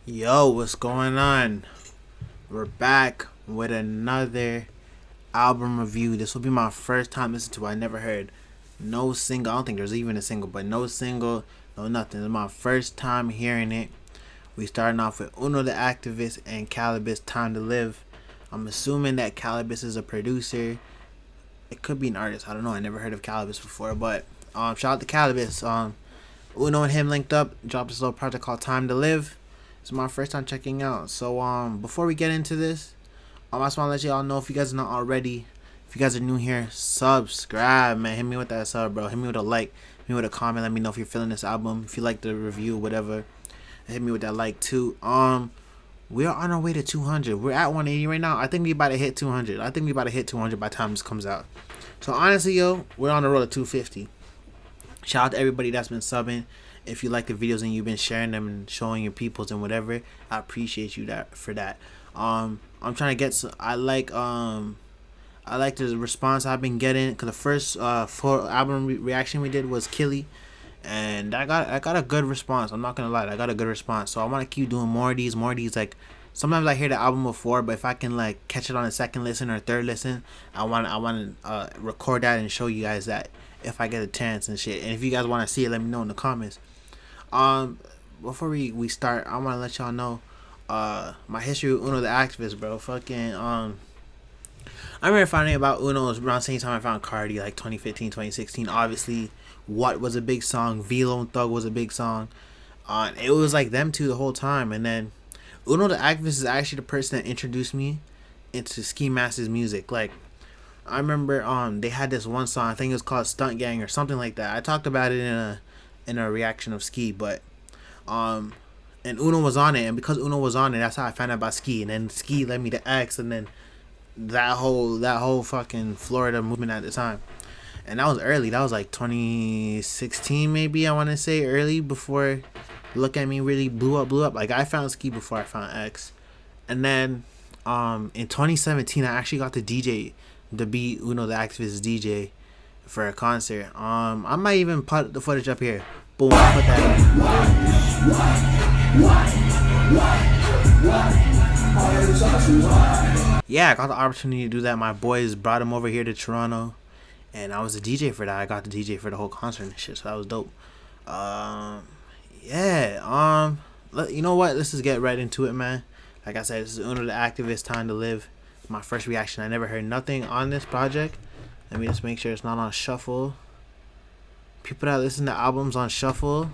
Yo, what's going on? We're back with another album review. This will be my first time listening to it. I never heard no single. I don't think there's even a single, but no single, no nothing. It's my first time hearing it. We starting off with UnotheActivist and Cannabis Time to Live. I'm assuming that Cannabis is a producer. It could be an artist. I don't know. I never heard of Cannabis before, but shout out to Cannabis. Uno and him linked up, dropped this little project called Time to Live. It's my first time checking out. So before we get into this, I just want to let y'all know, if you guys are not already, if you guys are new here, subscribe, man. Hit me with that sub, bro. Hit me with a like, hit me with a comment. Let me know if you're feeling this album, if you like the review, whatever. Hit me with that like too. We are on our way to 200. We're at 180 right now. I think we about to hit 200. I think we about to hit 200 by the time this comes out. So honestly, yo, we're on the road to 250. Shout out to everybody that's been subbing. If you like the videos and you've been sharing them and showing your peoples and whatever, I appreciate you for that. I'm trying to get I like the response I've been getting, because the first full album reaction we did was Killy, and I got a good response. I'm not gonna lie, I got a good response. So I want to keep doing more of these. Like, sometimes I hear the album before, but if I can like catch it on a second listen or third listen, I want to record that and show you guys that if I get a chance and shit. And if you guys want to see it, let me know in the comments. Before we start, I want to let y'all know my history with UnotheActivist, bro. Fucking I remember finding about Uno around the same time I found Cardi, like 2015, 2016. Obviously, What was a big song, Velo and Thug was a big song. It was like them two the whole time. And then UnotheActivist is actually the person that introduced me into Ski Mask's music. Like, I remember they had this one song, I think it was called Stunt Gang or something like that. I talked about it in a reaction of Ski, but and Uno was on it, and because Uno was on it, that's how I found out about Ski. And then Ski led me to X, and then that whole fucking Florida movement at the time. And that was early. That was like 2016 maybe, I want to say, early, before Look At Me really blew up. Like, I found Ski before I found X. And then in 2017 I actually got to be UnotheActivist DJ for a concert. I might even put the footage up here. Boom, I put that in. Yeah, I got the opportunity to do that. My boys brought him over here to Toronto, and I was a DJ for that. I got the DJ for the whole concert and shit, so that was dope. Yeah, you know what? Let's just get right into it, man. Like I said, this is UnotheActivist, Time to Live. My first reaction. I never heard nothing on this project. Let me just make sure it's not on shuffle. People that listen to albums on shuffle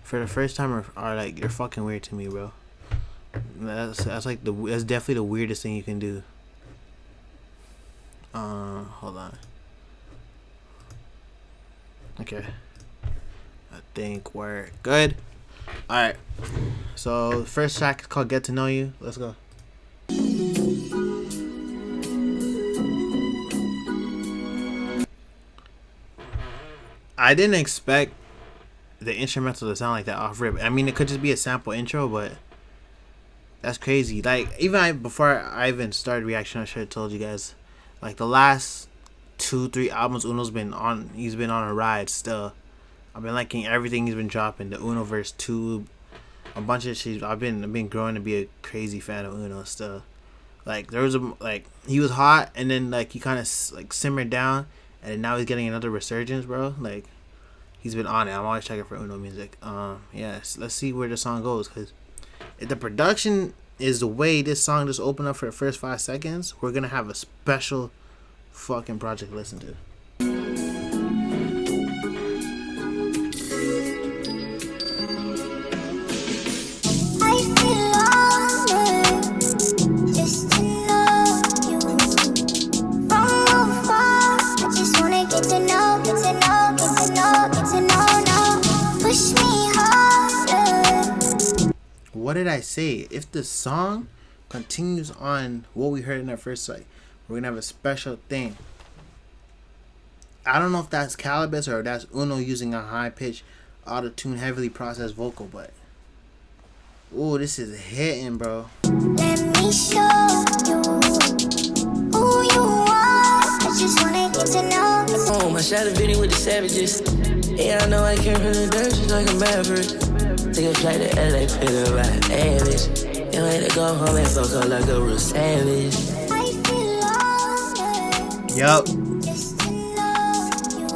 for the first time are like, you're fucking weird to me, bro. That's definitely the weirdest thing you can do. Hold on. Okay, I think we're good. All right. So the first track is called Get to Know You. Let's go. I didn't expect the instrumental to sound like that off rip. I mean, it could just be a sample intro, but that's crazy. Like, even before I even started reaction, I should have told you guys, like, the last 2-3 albums Uno's been on, he's been on a ride still. I've been liking everything he's been dropping. The Unoverse 2, a bunch of shit. I've been growing to be a crazy fan of Uno still. Like, there was he was hot, and then like he kind of like simmered down, and then now he's getting another resurgence, bro. Like, he's been on it. I'm always checking for Uno music. Yes, let's see where the song goes, because if the production is the way this song just opened up for the first 5 seconds, we're gonna have a special fucking project to listen to. What did I say? If the song continues on what we heard in that first site, we're gonna have a special thing. I don't know if that's Cannabis or that's Uno using a high pitch, auto-tune, heavily processed vocal, but ooh, this is hitting, bro. Let me show you who you are. I just wanna get to know you. I shot a video with the savages. Yeah, I know I came from the dirt just like a maverick. Take a flight to LA, pick her by a bad bitch. Can't wait to go home and fuck her like a real savage. I feel lost. Yup. Just to know you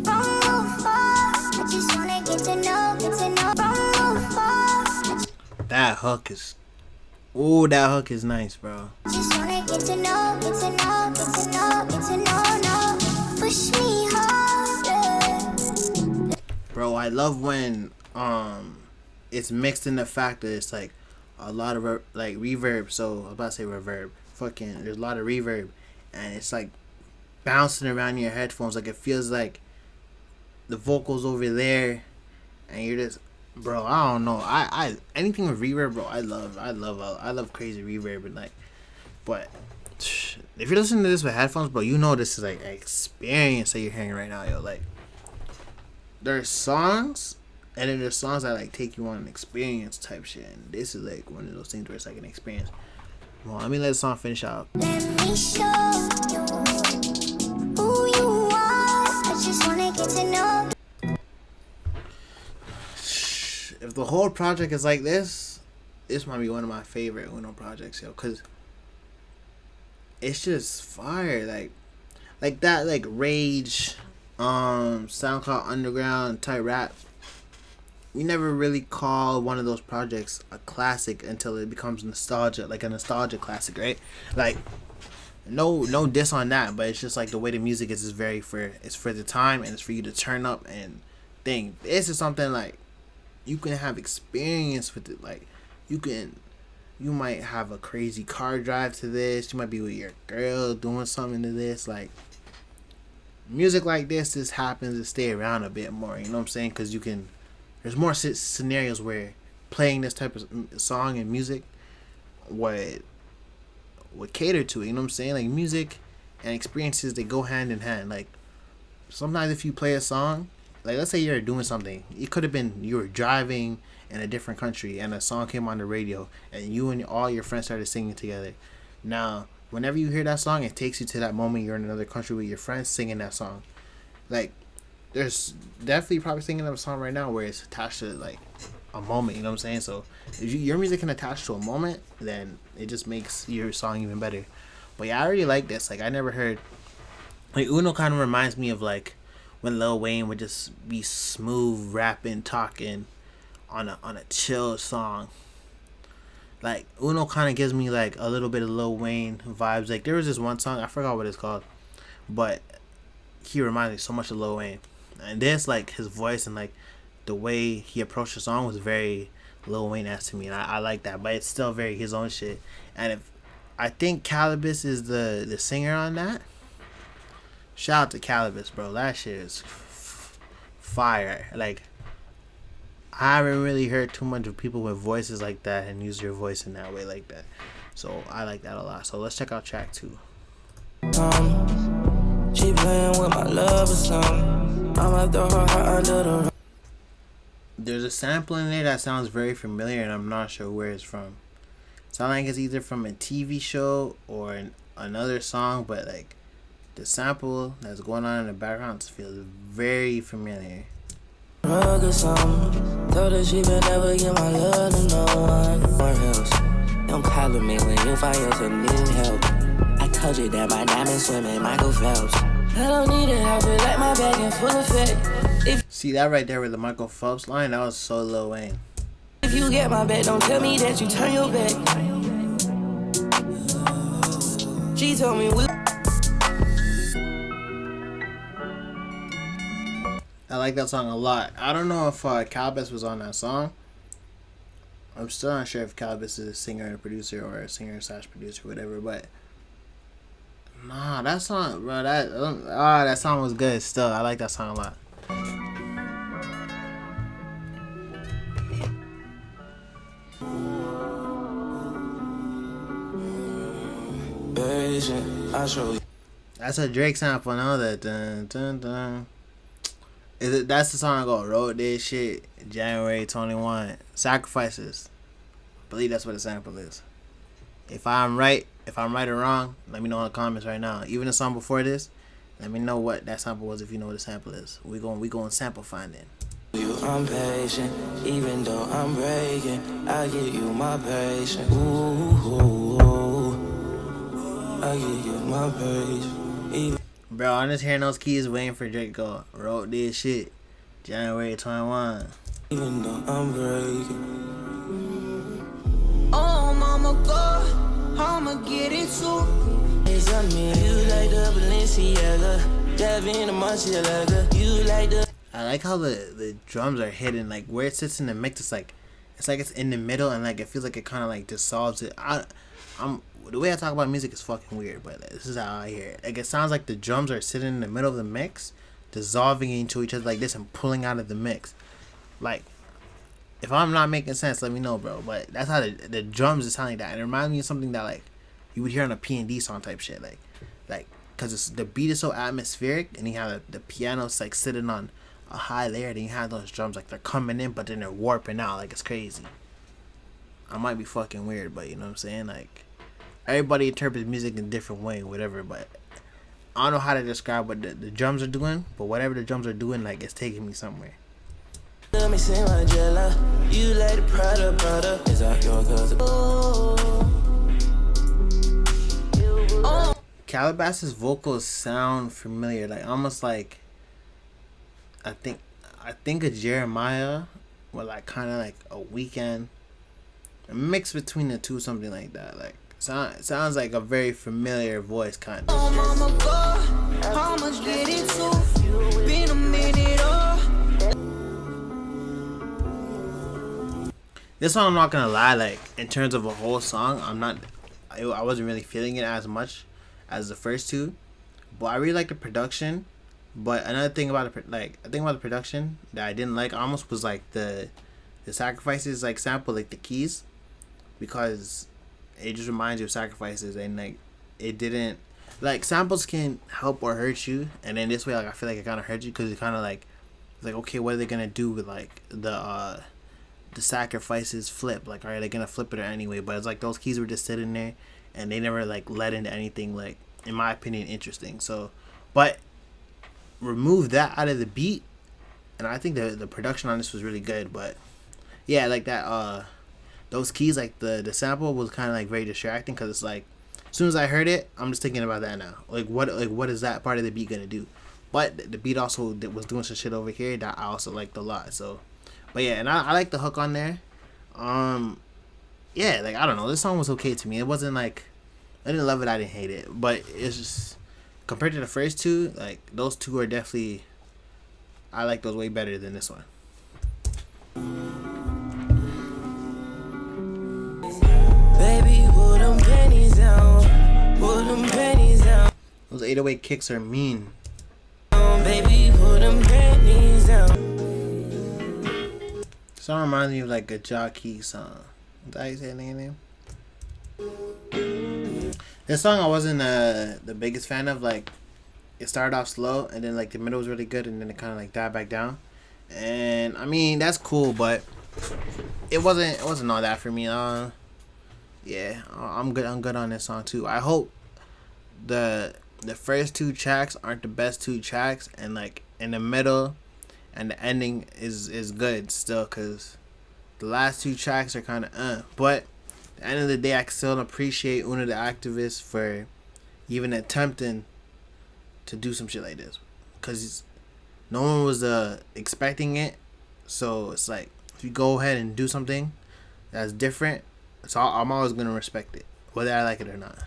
from afar. I just wanna get to know from afar. That hook is. Ooh, that hook is nice, bro. Just wanna get to know, get to know, get to know, get to know. Push me harder. Bro, I love when it's mixed in the fact that it's like a lot of like reverb. So I was about to say reverb. Fucking, there's a lot of reverb, and it's like bouncing around your headphones. Like it feels like the vocals over there, and you're just, bro. I don't know. I anything with reverb, bro. I love crazy reverb and like, but if you're listening to this with headphones, bro, you know this is like an experience that you're hearing right now, yo. Like, there's songs, and then there's songs that like take you on an experience type shit. And this is like one of those things where it's like an experience. Well, let me let the song finish out. Let me show you who you are. I just wanna get to know. If the whole project is like this might be one of my favorite Uno projects, yo, cause it's just fire. Like that, like Rage, SoundCloud Underground type rap. We never really call one of those projects a classic until it becomes nostalgia, like a nostalgia classic, right? Like, no diss on that, but it's just like the way the music is very it's for the time, and it's for you to turn up and think. This is something like you can have experience with it. Like you might have a crazy car drive to this. You might be with your girl doing something to this. Like, music like this just happens to stay around a bit more. You know what I'm saying? Because there's more scenarios where playing this type of song and music would cater to it. You know what I'm saying? Like, music and experiences, they go hand in hand. Like, sometimes if you play a song, like let's say you're doing something, it could have been you were driving in a different country and a song came on the radio and you and all your friends started singing together. Now, whenever you hear that song, it takes you to that moment you're in another country with your friends singing that song. Like, there's definitely probably singing a song right now where it's attached to like a moment. You know what I'm saying? So if your music can attach to a moment, then it just makes your song even better. But yeah, I already like this. Like, I never heard, like, Uno kind of reminds me of like when Lil Wayne would just be smooth rapping, talking on a chill song. Like, Uno kind of gives me like a little bit of Lil Wayne vibes. Like, there was this one song, I forgot what it's called, but he reminds me so much of Lil Wayne. And this, like, his voice and like the way he approached the song was very Lil Wayne-esque to me, and I like that. But it's still very his own shit. And I think Calibus is the singer on that. Shout out to Calibus, bro. That shit is fire. Like, I haven't really heard too much of people with voices like that and use their voice in that way like that. So I like that a lot. So let's check out track 2. She playing with my love or something. I'ma throw her under the. There's a sample in there that sounds very familiar, and I'm not sure where it's from. It sounds like it's either from a TV show or another song, but like the sample that's going on in the background feels very familiar. Rug or something. Told her she would never give my love to no one else. Don't call me when you find yourself need help. I told you that my diamond swimming Michael Phelps. I don't need it, I feel like my bag in full effect. See that right there with the Michael Phelps line? That was so Lil Wayne. If you get my back, don't tell me that you turn your back. She told me I like that song a lot. I don't know if Calibus was on that song. I'm still not sure if Calibus is a singer and a producer or a singer / producer, whatever. But nah, that song, bro, that song was good. Still, I like that song a lot. That's a Drake sample, know that. Dun, dun, dun. That's the song I go, wrote this shit January 21. Sacrifices. I believe that's what the sample is. If I'm right or wrong, let me know in the comments right now. Even the song before this, let me know what that sample was if you know what the sample is. We going sample finding. I'm patient, even though I'm breaking. I give you my patience. Ooh, I give you my patience. Bro, I'm just hearing those keys waiting for Drake to go. Wrote this shit. January 21. Even though I'm breaking. Oh, mama, go. I'ma get it too. It's on me. You like the Balenciaga. Devin, the Marcialaga. You like the. I like how the drums are hidden, like where it sits in the mix. It's like it's in the middle, and like it feels like it kind of like dissolves it. I'm the way I talk about music is fucking weird, but this is how I hear it. Like it sounds like the drums are sitting in the middle of the mix, dissolving into each other like this and pulling out of the mix. Like if I'm not making sense, let me know, bro. But that's how the drums is sounding like that, and it reminds me of something that like you would hear on a P&D song type shit, like because the beat is so atmospheric, and you have the piano's like sitting on a high layer, then you have those drums like they're coming in but then they're warping out, like it's crazy. I might be fucking weird, but you know what I'm saying, like everybody interprets music in a different way, whatever, but I don't know how to describe what the drums are doing, but whatever the drums are doing, like it's taking me somewhere. Let me sing my Jella. You like the Prada. Is that your cousin? Calabasas' vocals sound familiar, like almost like I think of Jeremiah, with like kind of like a Weekend, a mix between the two, something like that. Like sounds like a very familiar voice, kind of. How much get it to? Been a minute This song, I'm not gonna lie, like in terms of a whole song, I wasn't really feeling it as much as the first two, but I really like the production. But another thing about the production that I didn't like almost was like the Sacrifices like sample, like the keys, because it just reminds you of Sacrifices, and like it didn't, like samples can help or hurt you, and then this way like I feel like it kind of hurt you because it kind of like it's like, okay, what are they gonna do with like the Sacrifices flip, like are they gonna flip it or anyway, but it's like those keys were just sitting there and they never like led into anything, like in my opinion, interesting. So but remove that out of the beat and I think the production on this was really good. But yeah, like that those keys, like the sample was kind of like very distracting, because it's like as soon as I heard it, I'm just thinking about that now, like what is that part of the beat gonna do. But the beat also was doing some shit over here that I also liked a lot. So but yeah, and I like the hook on there. Yeah, like I don't know, this song was okay to me. It wasn't like I didn't love it, I didn't hate it, but it's just compared to the first two, like those two are definitely, I like those way better than this one. Baby, put them pennies down. Put them pennies down. Those 808 kicks are mean. Baby, put them pennies down. Song reminds me of like a Jockey song. Is that how you say the name? This song I wasn't the biggest fan of. Like it started off slow and then like the middle was really good and then it kind of like died back down. And I mean that's cool, but it wasn't all that for me. Yeah, I'm good on this song too. I hope the first two tracks aren't the best two tracks, and like in the middle and the ending is good still, because the last two tracks are kind of but at the end of the day, I can still appreciate UnotheActivist for even attempting to do some shit like this, because no one was expecting it. So it's like if you go ahead and do something that's different, so I'm always gonna respect it, whether I like it or not.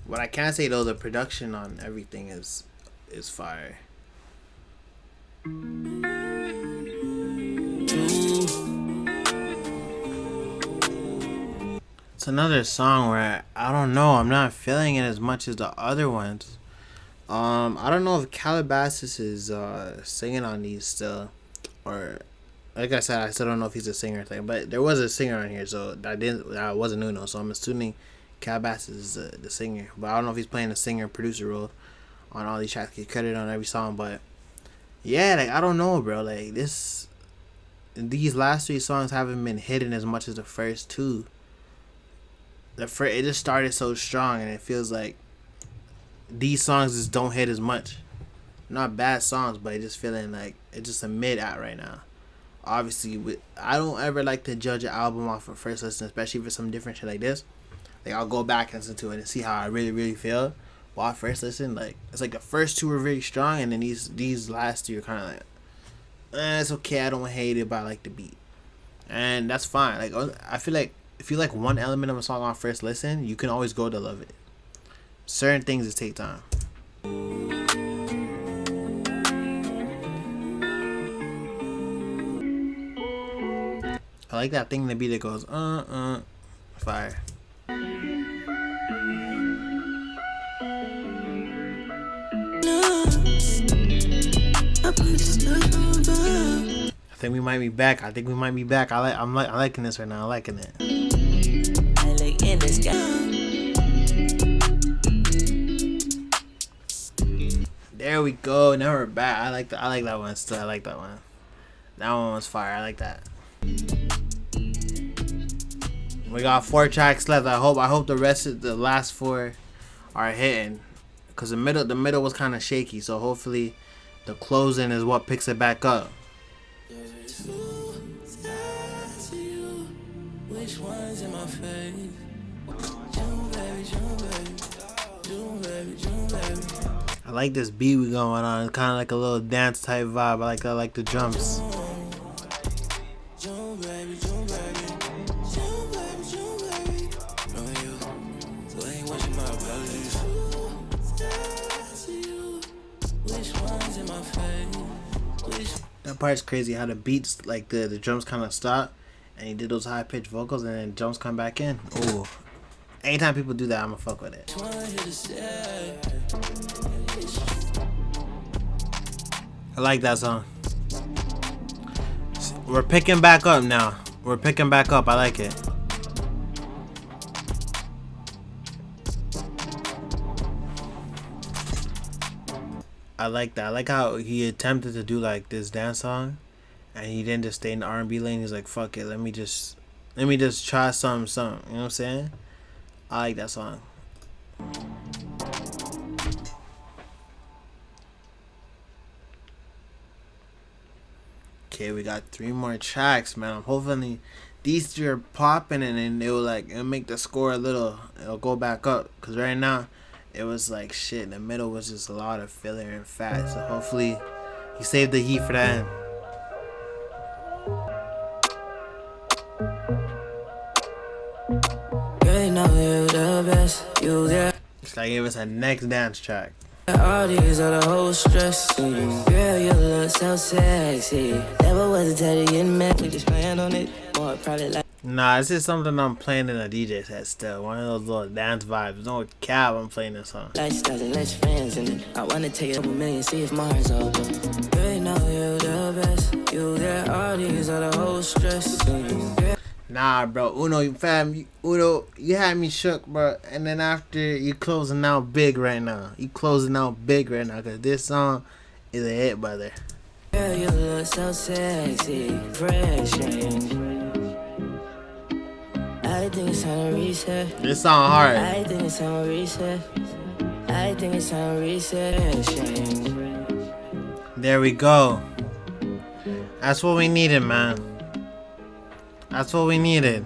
What I can say though, the production on everything is fire. It's another song where I don't know, I'm not feeling it as much as the other ones. I don't know if Calabasas is singing on these still, or like I said, I still don't know if he's a singer thing. But there was a singer on here, so that wasn't Uno. So I'm assuming Calabasas is the singer. But I don't know if he's playing the singer producer role on all these tracks. Get credit on every song, but yeah, like I don't know, bro. Like these last three songs haven't been hitting as much as the first two. It just started so strong, and it feels like these songs just don't hit as much. Not bad songs, but just feeling like it's just a mid at right now. Obviously, I don't ever like to judge an album off of first listen, especially for some different shit like this. Like, I'll go back and listen to it and see how I really feel. But off first listen, like, it's like the first two were very strong, and then these last two are kind of like, it's okay, I don't hate it, but I like the beat. And that's fine. Like, I feel like if you like one element of a song on first listen, you can always go to love it. Certain things just take time. I like that thing in the beat that goes, fire. I think we might be back. I'm liking this right now. I'm liking it. There we go. Now we're back. I like that one still. I like that one. That one was fire. I like that. We got 4 tracks left. I hope the rest of the last 4 are hitting, cause the middle was kind of shaky. So hopefully, the closing is what picks it back up. I like this beat we going on. It's kind of like a little dance type vibe. I like the drums. That part's crazy how the beats, like the drums kind of stop and he did those high pitched vocals and then drums come back in. Ooh. Anytime people do that, I'ma fuck with it. I like that song. We're picking back up now. I like it. I like that. I like how he attempted to do like this dance song, and he didn't just stay in the R&B lane. He's like, "Fuck it, let me just try something." You know what I'm saying? I like that song. Okay, we got 3 more tracks, man. I'm hoping these 3 are popping, and then it'll make the score it'll go back up. Cause right now, it was like shit. In the middle was just a lot of filler and fat. So hopefully, he saved the heat for the end. It's like it was a next dance track. All these are the whole stress. Girl, you look so sexy. Never was a teddy getting mad. We just planned on it. More probably like. Nah, this is something I'm playing in a DJ set still. One of those little dance vibes. No cap, I'm playing this song. Lifestyles and less friends in it. I wanna take a million, see if Mars open. Girl, you know you're the best. You got all these are the whole stress. Nah, bro. Uno, you had me shook, bro. And then after, you closing out big right now. Because this song is a hit, brother. Girl, you look so sexy, fresh, I think it's time to reset. This song hard. I think it's time to reset. There we go. That's what we needed, man. That's what we needed.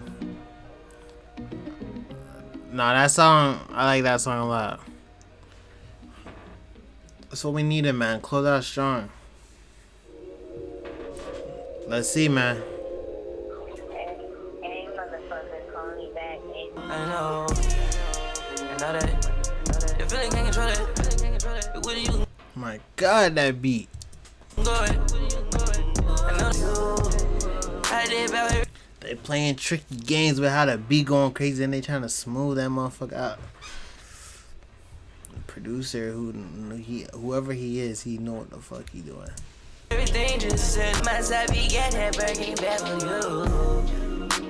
Nah, that song, I like that song a lot. That's what we needed, man. Close out strong. Let's see, man. I know that. Your feeling can't control it. What do you? My God, that beat. They playing tricky games with how the beat going crazy and they trying to smooth that motherfucker out. The producer, whoever he is, he know what the fuck he doing. Everything just said my side, we get that burger back for you.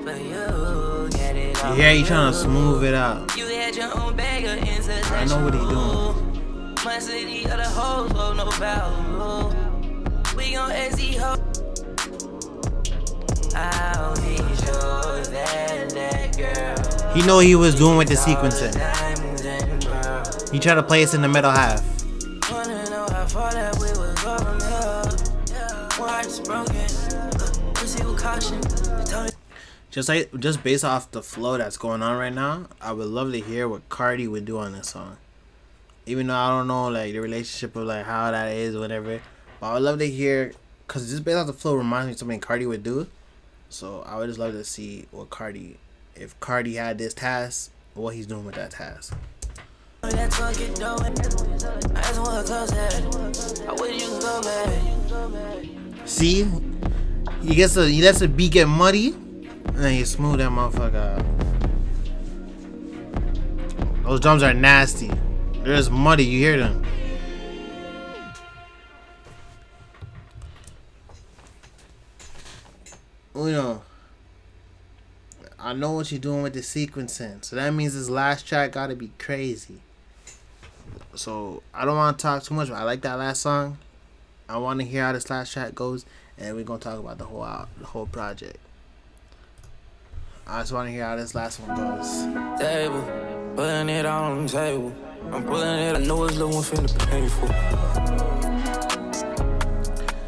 For you, get it all. Yeah, he trying to smooth it out. You had your own bag of insects. I know what he doing. My city of the hoes, oh, no value. We gon' SE ho. I'll be sure that girl. He know he was doing with the sequencing. He tried to play us in the middle half. Just based off the flow that's going on right now, I would love to hear what Cardi would do on this song. Even though I don't know like the relationship of like how that is or whatever, but I would love to hear, cause just based off the flow reminds me of something Cardi would do. So I would just love to see what Cardi, if Cardi had this task, what he's doing with that task. See, he lets the beat get muddy, and then he smooth that motherfucker out. Those drums are nasty. They're just muddy. You hear them. Uno, I know what you're doing with the sequencing, so that means this last track gotta be crazy. So I don't want to talk too much, but I like that last song. I want to hear how this last track goes, and we're gonna talk about the whole project. I just want to hear how this last one goes. Table, putting it on the table. I'm pulling it. I know it's the one finna pay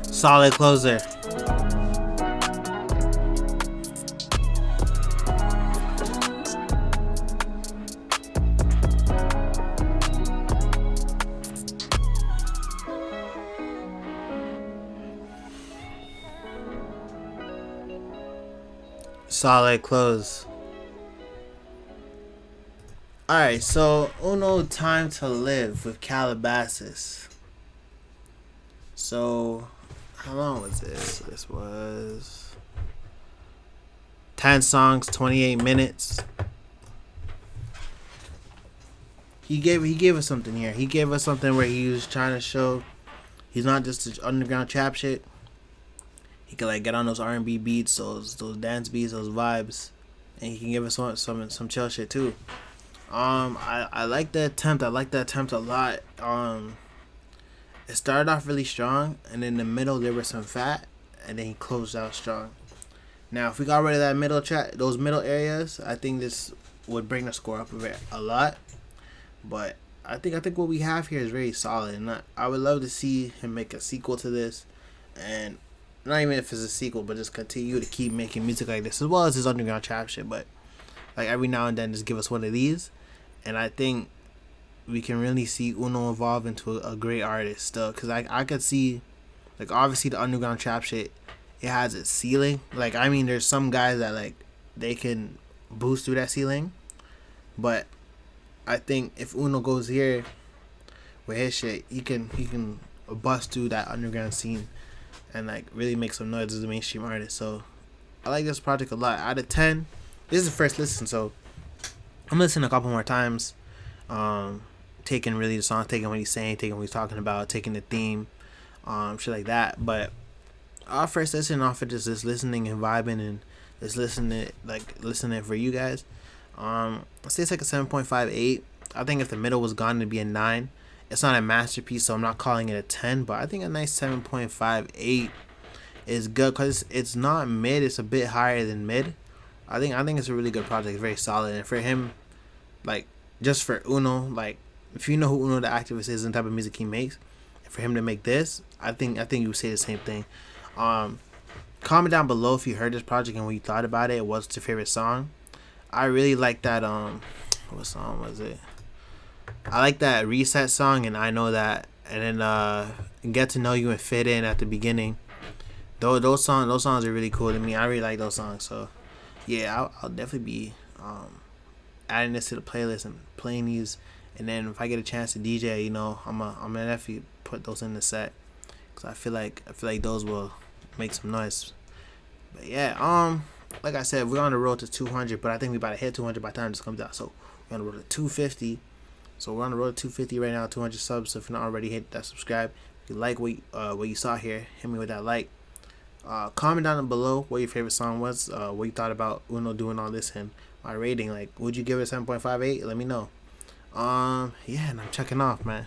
for. Solid closer. Solid close. Alright, so Uno Time to Live with Calabasas. So, how long was this? This was 10 songs, 28 minutes. He gave us something here. He gave us something where he was trying to show he's not just an underground trap shit. He can like get on those R&B beats, those dance beats, those vibes, and he can give us some chill shit too. I like the attempt. I like the attempt a lot. It started off really strong, and in the middle there was some fat, and then he closed out strong. Now, if we got rid of that middle track, those middle areas, I think this would bring the score up a lot. But I think what we have here is very solid, and I would love to see him make a sequel to this, and not even if it's a sequel, but just continue to keep making music like this, as well as his underground trap shit. But like every now and then, just give us one of these, and I think we can really see Uno evolve into a great artist still. Cause I could see, like obviously the underground trap shit, it has its ceiling. Like I mean, there's some guys that like they can boost through that ceiling, but I think if Uno goes here with his shit, he can bust through that underground scene and like really make some noise as a mainstream artist. So I like this project a lot. Out of 10, this is the first listen, so I'm listening a couple more times, taking really the song, taking what he's saying, taking what he's talking about, taking the theme, shit like that. But our first listen off of just listening and vibing and just listening for you guys. I'd say it's like a 7.58. I think if the middle was gone, it'd be a 9. It's not a masterpiece, so I'm not calling it a 10, but I think a nice 7.58 is good because it's not mid. It's a bit higher than mid. I think it's a really good project. It's very solid, and for him, like just for Uno, like if you know who Uno the Activist is and the type of music he makes, and for him to make this, I think you would say the same thing. Comment down below if you heard this project and what you thought about it. What's your favorite song? I really like that. What song was it? I like that Reset song, and I Know That, and then Get to Know You and Fit In at the beginning. Those songs are really cool to me. I really like those songs. So yeah, I'll definitely be adding this to the playlist and playing these. And then if I get a chance to DJ, you know, I'm gonna definitely put those in the set because I feel like those will make some noise. But yeah, like I said, we're on the road to 200, but I think we about to hit 200 by the time this comes out. So we're on the road to 250. So we're on the road to 250 right now, 200 subs. So if you're not already, hit that subscribe. If you like what you saw here, hit me with that like. Comment down below what your favorite song was, what you thought about Uno doing all this, and my rating. Like, would you give it 7.58? Let me know. Yeah, and I'm checking off, man.